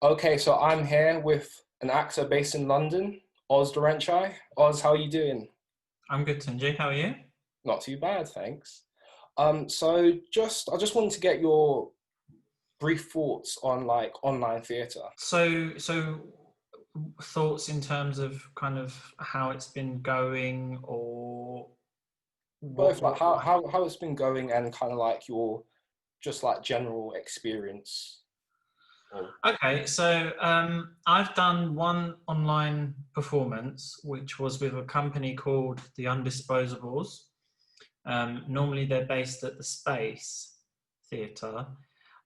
Okay, so I'm here with an actor based in London, Oz Direncay. Oz, how are you doing? I'm good, Tunji. How are you? Not too bad, thanks. I just wanted to get your brief thoughts on like online theatre. So thoughts in terms of kind of how it's been going, or Both like what how like? how how it's been going and kind of like your just like general experience. Or Okay, so I've done one online performance, which was with a company called the Undisposables. Normally, they're based at the Space Theatre,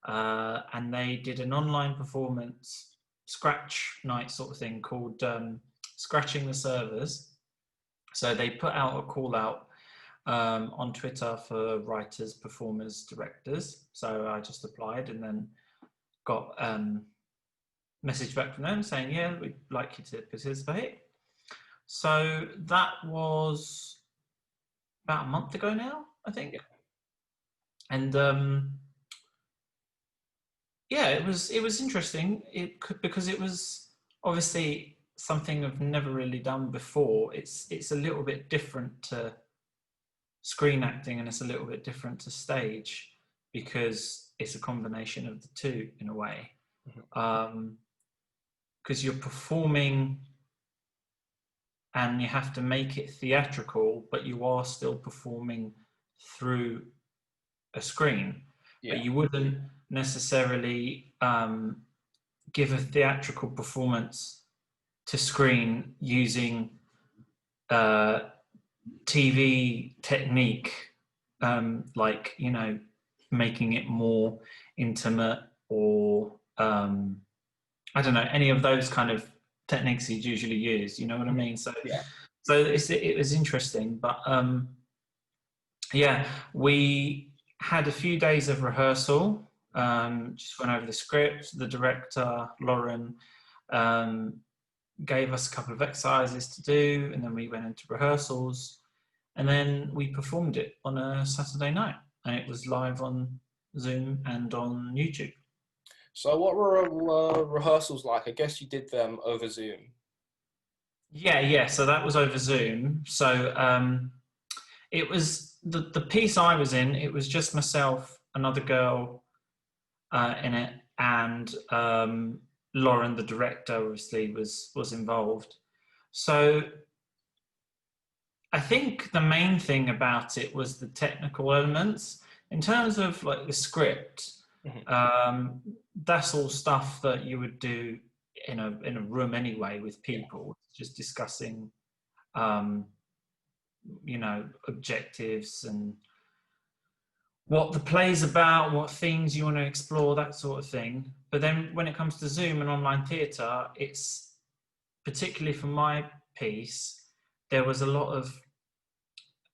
and they did an online performance, scratch night sort of thing called "Scratching the Servers." So they put out a call out on Twitter for writers, performers, directors. So I just applied and then got message back from them saying, yeah, we'd like you to participate. So that was about a month ago now, I think. yeah, And yeah, it was interesting. Because it was obviously something I've never really done before. It's a little bit different to screen acting, and it's a little bit different to stage because it's a combination of the two in a way. mhm, Because you're performing and you have to make it theatrical, but you are still performing through a screen. But yeah, you wouldn't necessarily give a theatrical performance to screen using uh, TV technique, like, making it more intimate, or I don't know, any of those kind of techniques you'd usually use. You know what I mhm, mean? So, yeah. so it was interesting, but yeah, we had a few days of rehearsal. Just went over the script. The director, Lauren, um, gave us a couple of exercises to do, and then we went into rehearsals, and then we performed it on a Saturday night, and it was live on Zoom and on YouTube. So what were rehearsals like? I guess you did them over Zoom. Yeah. So that was over Zoom. So it was the piece I was in. It was just myself, another girl in it, and Lauren, the director, obviously was involved. So I think the main thing about it was the technical elements. In terms of like the script, Mhm, um, that's all stuff that you would do in a room anyway with yeah, people, just discussing, um, objectives and what the play's about, what themes you want to explore, that sort of thing. But then when it comes to Zoom and online theatre, it's particularly for my piece, there was a lot of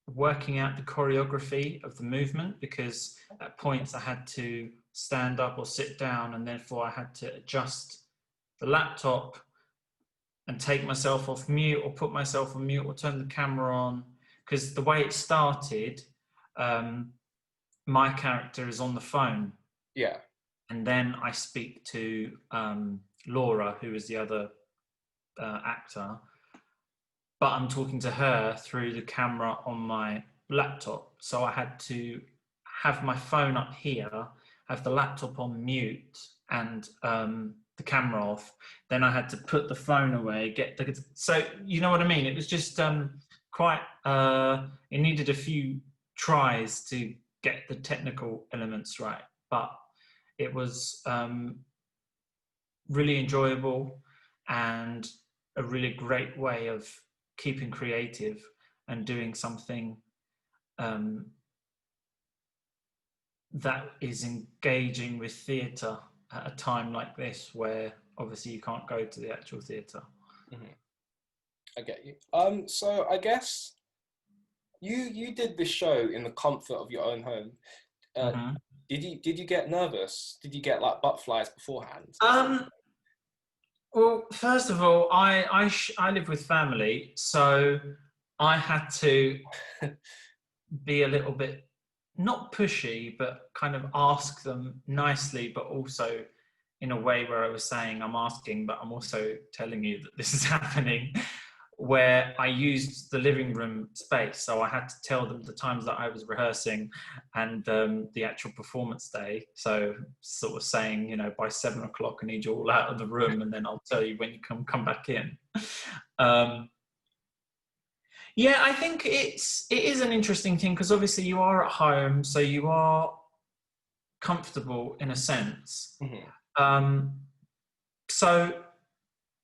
working out the choreography of the movement, because at points I had to stand up or sit down, and therefore I had to adjust the laptop and take myself off mute, or put myself on mute, or turn the camera on. Because the way it started, um, my character is on the phone, yeah. and then I speak to Laura, who is the other actor, but I'm talking to her through the camera on my laptop. So I had to have my phone up here, have the laptop on mute, and the camera off. Then I had to put the phone away, so you know what I mean. It was just quite. It needed a few tries to get the technical elements right, but it was really enjoyable, and a really great way of keeping creative and doing something um, that is engaging with theatre at a time like this, where obviously you can't go to the actual theatre. Mhm, I get you. So I guess you did this show in the comfort of your own home. Uh, Mm-hmm. did you get nervous? Did you get like butterflies beforehand? Um, well, first of all, I live with family, so I had to be a little bit, not pushy, but kind of ask them nicely, but also in a way where I was saying, I'm asking, but I'm also telling you that this is happening, where I used the living room space. So I had to tell them the times that I was rehearsing and the actual performance day. So sort of saying, you know, by 7 o'clock, I need you all out of the room, and then I'll tell you when you come back in. Yeah, I think it is an interesting thing, because obviously you are at home, so you are comfortable in a sense. So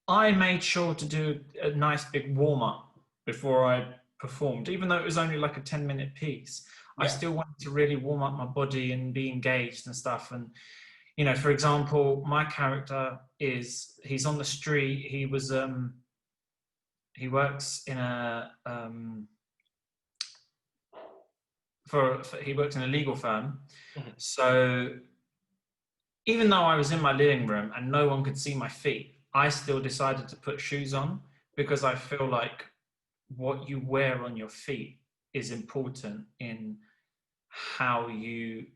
I made sure to do a nice big warm up before I performed, even though it was only like a 10-minute piece. I Yeah. still wanted to really warm up my body and be engaged and stuff. And, you know, for example, my character he's on the street. He works in a, he works in a legal firm. So even though I was in my living room and no one could see my feet, I still decided to put shoes on, because I feel like what you wear on your feet is important in how you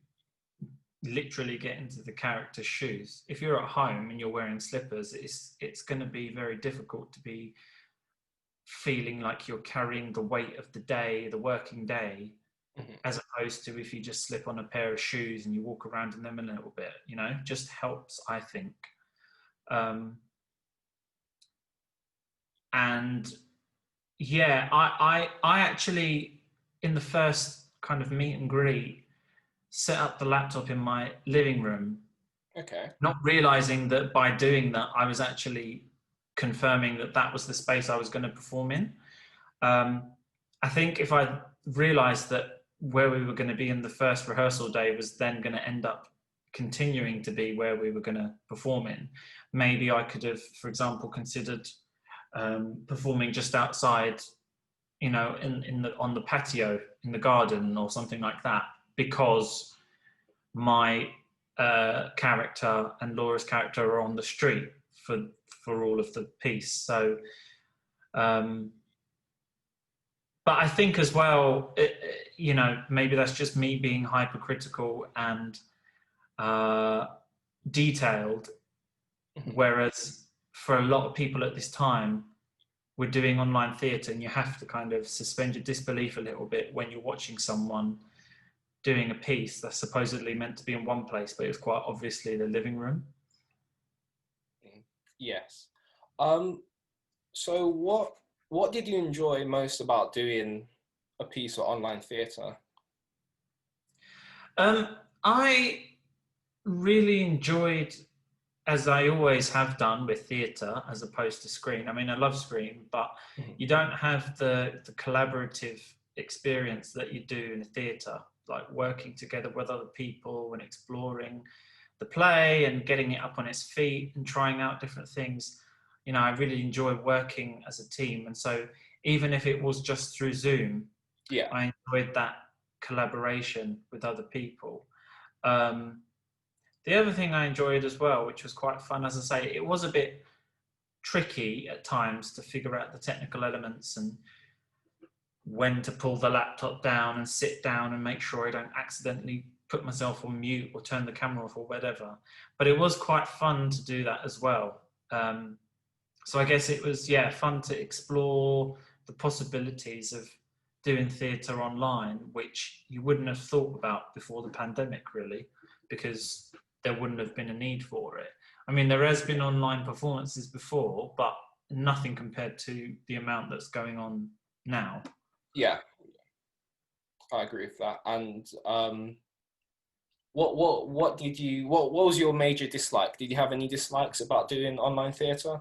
literally get into the character's shoes. If you're at home and you're wearing slippers, it's going to be very difficult to be feeling like you're carrying the weight of the day, the working day, as opposed to if you just slip on a pair of shoes and you walk around in them a little bit, you know, just helps, I think. And yeah, I actually, in the first kind of meet and greet, set up the laptop in my living room. Okay. Not realizing that by doing that, I was actually confirming that that was the space I was going to perform in. I think if I realized that where we were going to be in the first rehearsal day was then going to end up continuing to be where we were going to perform in, maybe I could have, for example, considered performing just outside, you know, on the patio in the garden or something like that, because my character and Laura's character are on the street for all of the piece. So, but I think as well, you know, maybe that's just me being hypercritical and detailed, whereas for a lot of people at this time, we're doing online theatre, and you have to kind of suspend your disbelief a little bit when you're watching someone doing a piece that's supposedly meant to be in one place, but it's quite obviously the living room. Yes. So what did you enjoy most about doing a piece of online theatre? I really enjoyed, as I always have done with theatre as opposed to screen. I mean, I love screen, but you don't have the collaborative experience that you do in a theatre, like working together with other people and exploring the play and getting it up on its feet and trying out different things. You know, I really enjoy working as a team. And so even if it was just through Zoom, Yeah. I enjoyed that collaboration with other people. The other thing I enjoyed as well, which was quite fun, as I say, it was a bit tricky at times to figure out the technical elements and when to pull the laptop down and sit down and make sure I don't accidentally put myself on mute or turn the camera off or whatever. But it was quite fun to do that as well. So I guess it was, yeah, fun to explore the possibilities of doing theatre online, which you wouldn't have thought about before the pandemic, really, because there wouldn't have been a need for it. I mean, there has been online performances before, but nothing compared to the amount that's going on now. Yeah, I agree with that. And what was your major dislike? Did you have any dislikes about doing online theatre?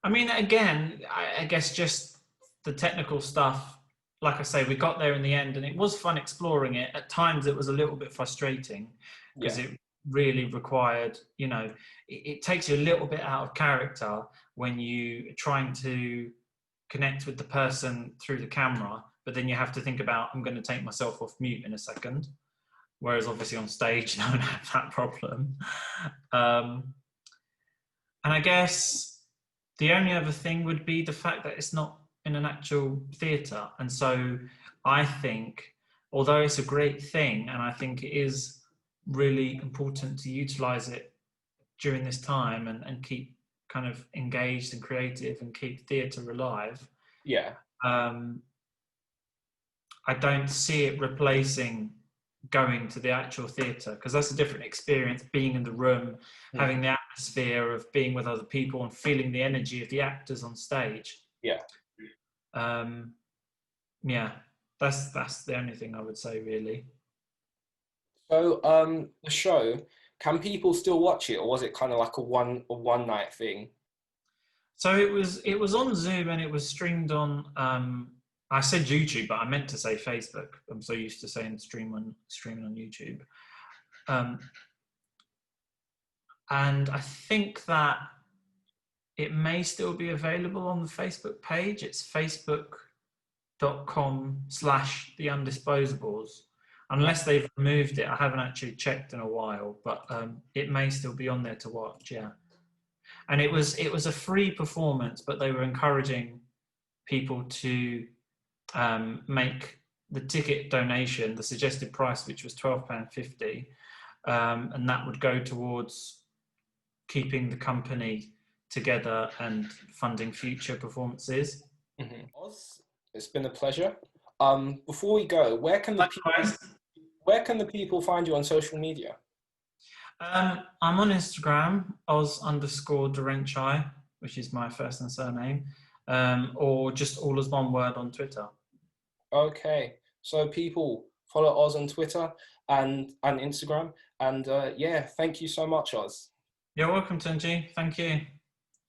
I mean, again, I guess just the technical stuff. Like I say, we got there in the end, and it was fun exploring it. At times, it was a little bit frustrating because Yeah. it really required, you know, it takes you a little bit out of character when you are trying to connect with the person through the camera, but then you have to think about, I'm going to take myself off mute in a second. Whereas obviously on stage, you don't have that problem. And I guess the only other thing would be the fact that it's not in an actual theatre. And so I think although it's a great thing, and I think it is really important to utilize it during this time and keep kind of engaged and creative and keep theatre alive. Yeah. I don't see it replacing going to the actual theatre, because that's a different experience, being in the room, having the atmosphere of being with other people and feeling the energy of the actors on stage. Yeah. Yeah, that's the only thing I would say, really. So the show, can people still watch it, or was it kind of like a one night thing? So it was on Zoom, and it was streamed on I said YouTube, but I meant to say Facebook. I'm so used to saying streaming on YouTube. And I think that it may still be available on the Facebook page. It's facebook.com/the undisposables. Unless they've removed it. I haven't actually checked in a while, but it may still be on there to watch, yeah. And it was a free performance, but they were encouraging people to make the ticket donation, the suggested price, which was £12.50, and that would go towards keeping the company together and funding future performances. Oz, it's been a pleasure. Before we go, where can the people find you on social media? I'm on Instagram, Ozs_Direncay, which is my first and surname, or just all as one word on Twitter. Okay, so people follow Oz on Twitter and Instagram, and yeah, thank you so much, Oz. You're welcome, Tunji. Thank you.